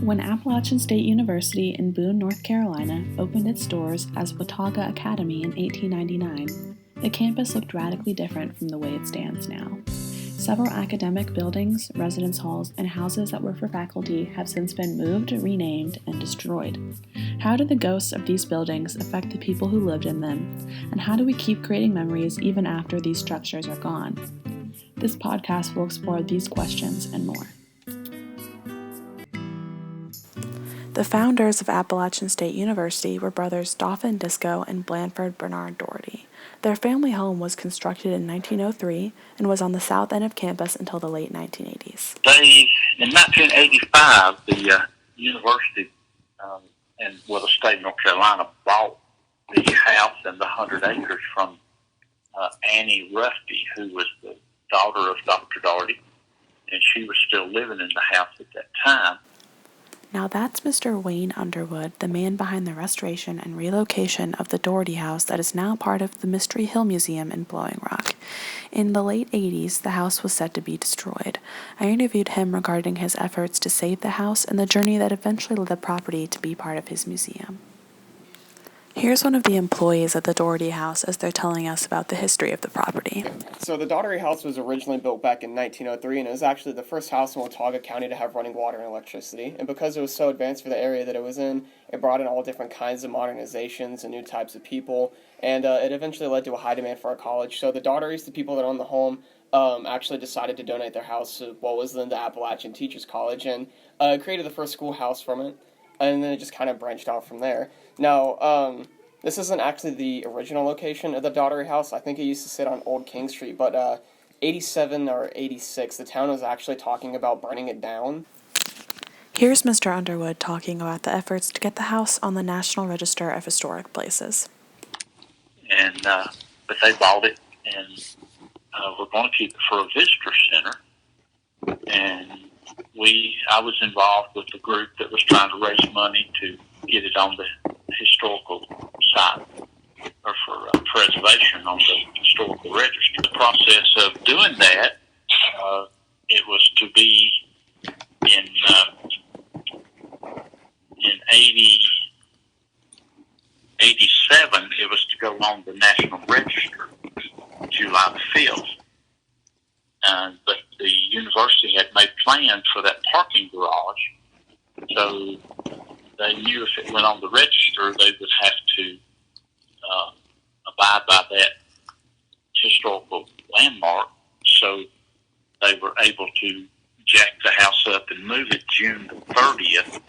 When Appalachian State University in Boone, North Carolina opened its doors as Watauga Academy in 1899, the campus looked radically different from the way it stands now. Several academic buildings, residence halls, and houses that were for faculty have since been moved, renamed, and destroyed. How do the ghosts of these buildings affect the people who lived in them, and how do we keep creating memories even after these structures are gone? This podcast will explore these questions and more. The founders of Appalachian State University were brothers Dauphin Disco and Blanford Bernard Dougherty. Their family home was constructed in 1903 and was on the south end of campus until the late 1980s. In 1985, the university the state of North Carolina bought the house and the 100 acres from Annie Rusty, who was the daughter of Dr. Dougherty, and she was still living in the house at that time. Now that's Mr. Wayne Underwood, the man behind the restoration and relocation of the Dougherty House that is now part of the Mystery Hill Museum in Blowing Rock. In the late 80s, the house was said to be destroyed. I interviewed him regarding his efforts to save the house and the journey that eventually led the property to be part of his museum. Here's one of the employees at the Dougherty House as they're telling us about the history of the property. So the Dougherty House was originally built back in 1903, and it was actually the first house in Watauga County to have running water and electricity. And because it was so advanced for the area that it was in, it brought in all different kinds of modernizations and new types of people, and it eventually led to a high demand for our college. So the Doughertys, the people that owned the home, actually decided to donate their house to what was then the Appalachian Teachers College, and created the first schoolhouse from it, and then it just kind of branched out from there. Now, this isn't actually the original location of the Dougherty House. I think it used to sit on Old King Street, but 87 or 86, the town was actually talking about burning it down. Here's Mr. Underwood talking about the efforts to get the house on the National Register of Historic Places. And but they bought it, and we're going to keep it for a visitor center. And I was involved with the group that was trying to raise money to get it on the historical site, or for preservation on the historical register. The process of doing that, it was to be in 87, it was to go on the National Register, July the 5th. But the university had made plans for that parking garage, so they knew if it went on the register, they would have to abide by that historical landmark. So they were able to jack the house up and move it June the 30th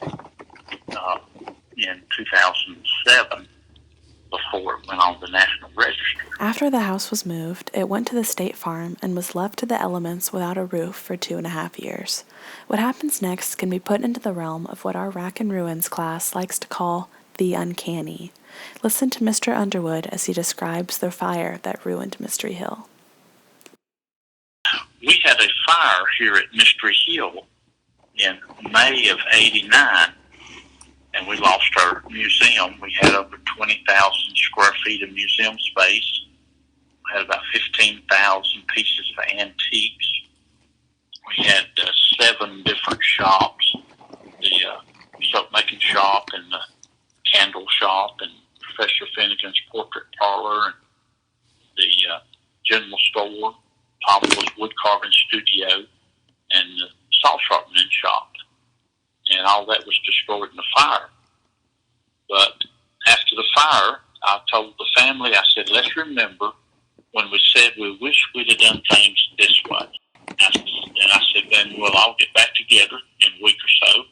in 2007 before it went on the National Register. After the house was moved, it went to the state farm and was left to the elements without a roof for 2.5 years. What happens next can be put into the realm of what our Rack and Ruins class likes to call the uncanny. Listen to Mr. Underwood as he describes the fire that ruined Mystery Hill. We had a fire here at Mystery Hill in May of '89, and we lost our museum. We had over 20,000 square feet of museum space. We had about 15,000 pieces of antiques. We had 7 different shops, the soap-making shop and the candle shop and Professor Finnegan's portrait parlor and the general store, Pablo's wood carving studio, and the saw sharpening shop. And all that was destroyed in the fire. But after the fire, I told the family, I said, let's remember when we said we wish we'd have done things this way. And I said, then we'll all get back together in a week or so,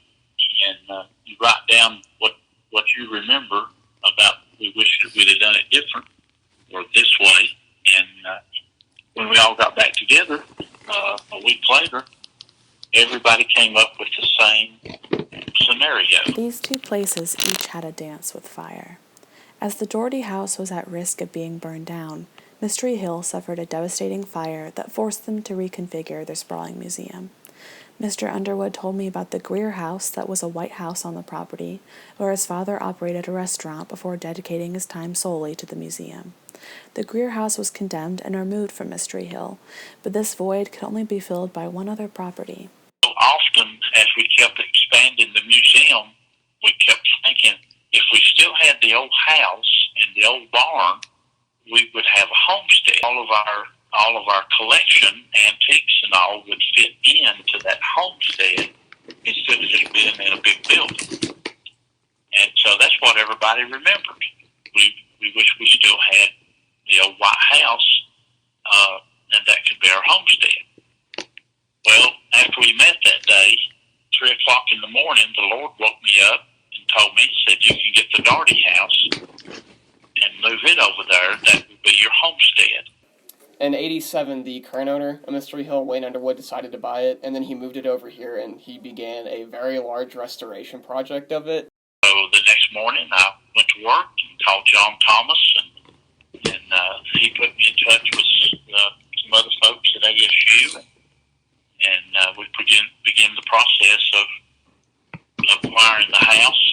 and you write down what you remember about we wish that we'd have done it different or this way. And when we all got back together a week later, everybody came up with the same scenario. These two places each had a dance with fire. As the Dougherty House was at risk of being burned down, Mystery Hill suffered a devastating fire that forced them to reconfigure their sprawling museum. Mr. Underwood told me about the Greer House that was a white house on the property, where his father operated a restaurant before dedicating his time solely to the museum. The Greer House was condemned and removed from Mystery Hill, but this void could only be filled by one other property. So often, as we kept expanding the museum, we kept thinking, if we still had the old house and the old barn, we would have a homestead. All of our collection, antiques and all, would fit into that homestead instead of just being in a big building. And so that's what everybody remembered. We wish we still had the old white house, and that could be our homestead. Well, after we met that day, 3 o'clock in the morning, the Lord woke me up and told me, he said, you can get the Dougherty House and move it over there. That would be your homestead. In 87, the current owner of Mystery Hill, Wayne Underwood, decided to buy it, and then he moved it over here, and he began a very large restoration project of it. So the next morning, I went to work and called John Thomas, and he put me in touch with some other folks at ASU, and we began the process of acquiring the house.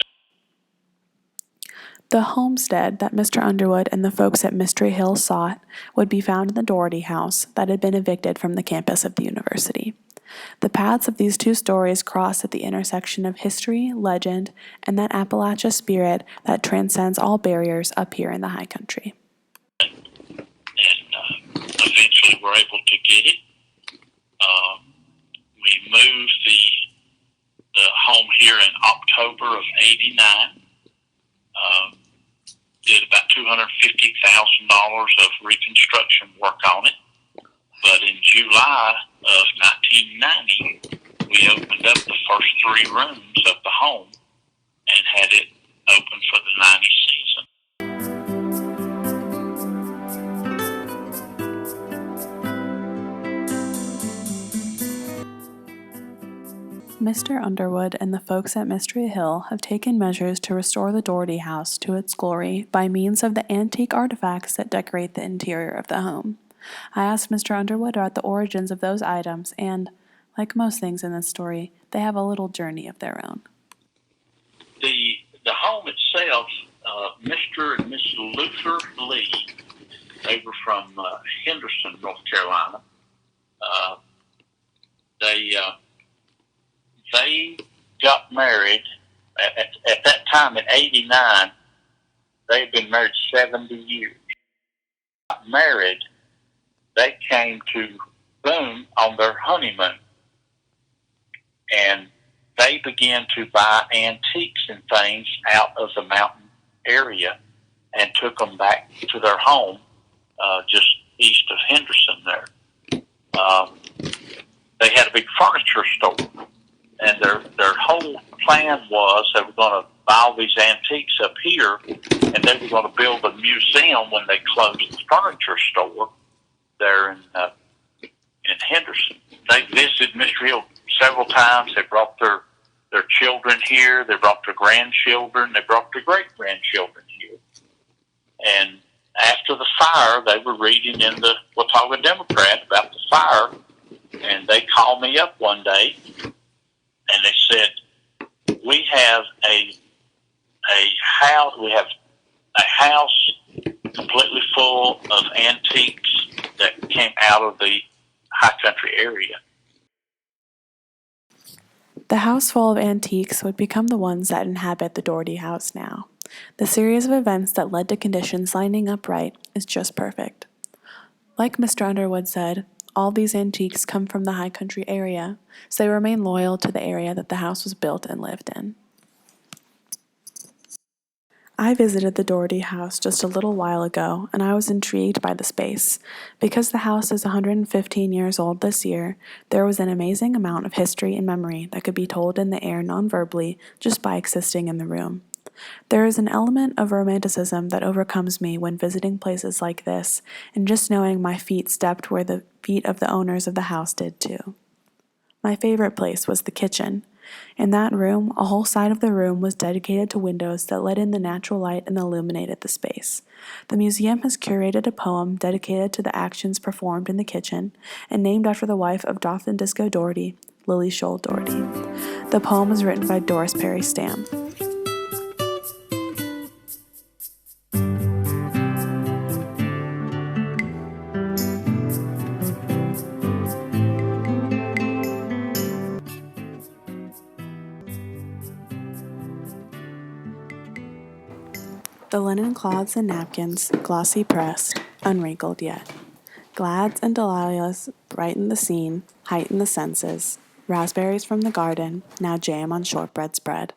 The homestead that Mr. Underwood and the folks at Mystery Hill sought would be found in the Dougherty House that had been evicted from the campus of the university. The paths of these two stories cross at the intersection of history, legend, and that Appalachia spirit that transcends all barriers up here in the high country. And eventually we're able to get it. We moved the home here in October of '89. Did about $250,000 of reconstruction work on it. But in July of 1990, we opened up the first 3 rooms of the home and had it open for the '90 season. Mr. Underwood and the folks at Mystery Hill have taken measures to restore the Dougherty House to its glory by means of the antique artifacts that decorate the interior of the home. I asked Mr. Underwood about the origins of those items, and, like most things in this story, they have a little journey of their own. The home itself, Mr. and Mrs. Luther Lee, they were from Henderson, North Carolina. They got married at that time in '89. They had been married 70 years. Got married, they came to Boone on their honeymoon, and they began to buy antiques and things out of the mountain area and took them back to their home just east of Henderson there. They had a big furniture store. And their whole plan was they were going to buy all these antiques up here, and they were going to build a museum when they closed the furniture store there in Henderson. They visited Mystery Hill several times. They brought their children here. They brought their grandchildren. They brought their great-grandchildren here. And after the fire, they were reading in the Watauga Democrat about the fire, and they called me up one day. And they said, we have a house. We have a house completely full of antiques that came out of the high country area. The house full of antiques would become the ones that inhabit the Dougherty House now. The series of events that led to conditions lining up right is just perfect. Like Mr. Underwood said, all these antiques come from the high country area, so they remain loyal to the area that the house was built and lived in. I visited the Dougherty House just a little while ago, and I was intrigued by the space. Because the house is 115 years old this year, there was an amazing amount of history and memory that could be told in the air non-verbally just by existing in the room. There is an element of romanticism that overcomes me when visiting places like this, and just knowing my feet stepped where the feet of the owners of the house did too. My favorite place was the kitchen. In that room, a whole side of the room was dedicated to windows that let in the natural light and illuminated the space. The museum has curated a poem dedicated to the actions performed in the kitchen and named after the wife of Dauphin Disco Dougherty, Lily Scholl Dougherty. The poem was written by Doris Perry Stam. The linen cloths and napkins, glossy pressed, unwrinkled yet. Glads and dahlias brighten the scene, heighten the senses. Raspberries from the garden, now jam on shortbread spread.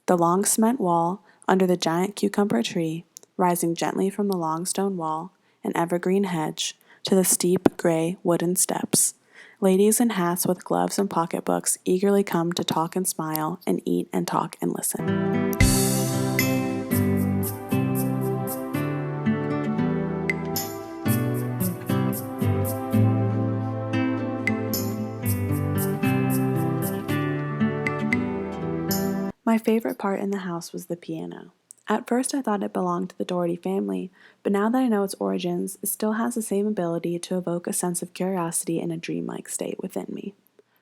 The long cement wall, under the giant cucumber tree, rising gently from the long stone wall, an evergreen hedge, to the steep, gray, wooden steps. Ladies in hats with gloves and pocketbooks eagerly come to talk and smile, and eat and talk and listen. My favorite part in the house was the piano. At first I thought it belonged to the Dougherty family, but now that I know its origins, it still has the same ability to evoke a sense of curiosity and a dreamlike state within me.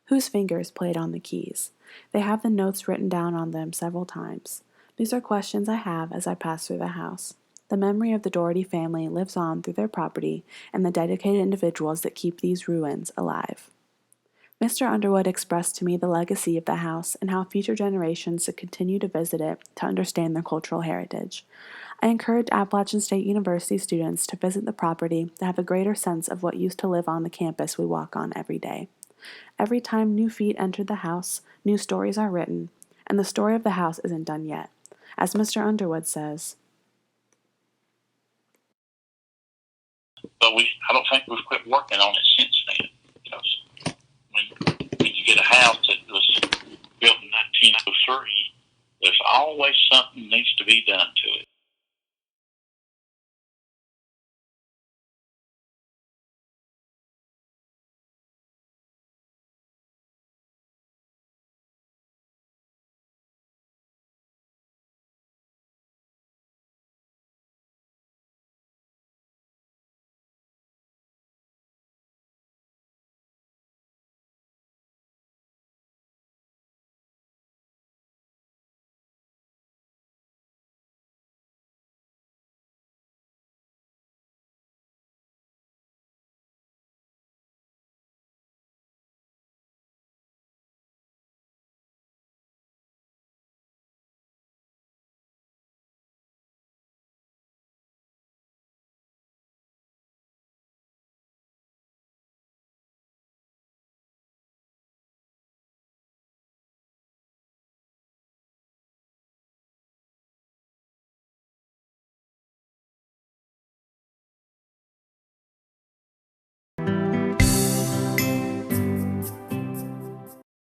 Whose fingers played on the keys? They have the notes written down on them several times. These are questions I have as I pass through the house. The memory of the Dougherty family lives on through their property and the dedicated individuals that keep these ruins alive. Mr. Underwood expressed to me the legacy of the house and how future generations should continue to visit it to understand their cultural heritage. I encourage Appalachian State University students to visit the property to have a greater sense of what used to live on the campus we walk on every day. Every time new feet enter the house, new stories are written, and the story of the house isn't done yet. As Mr. Underwood says, but I don't think we've quit working on it since then. Because when you get a house that was built in 1903, there's always something needs to be done to it.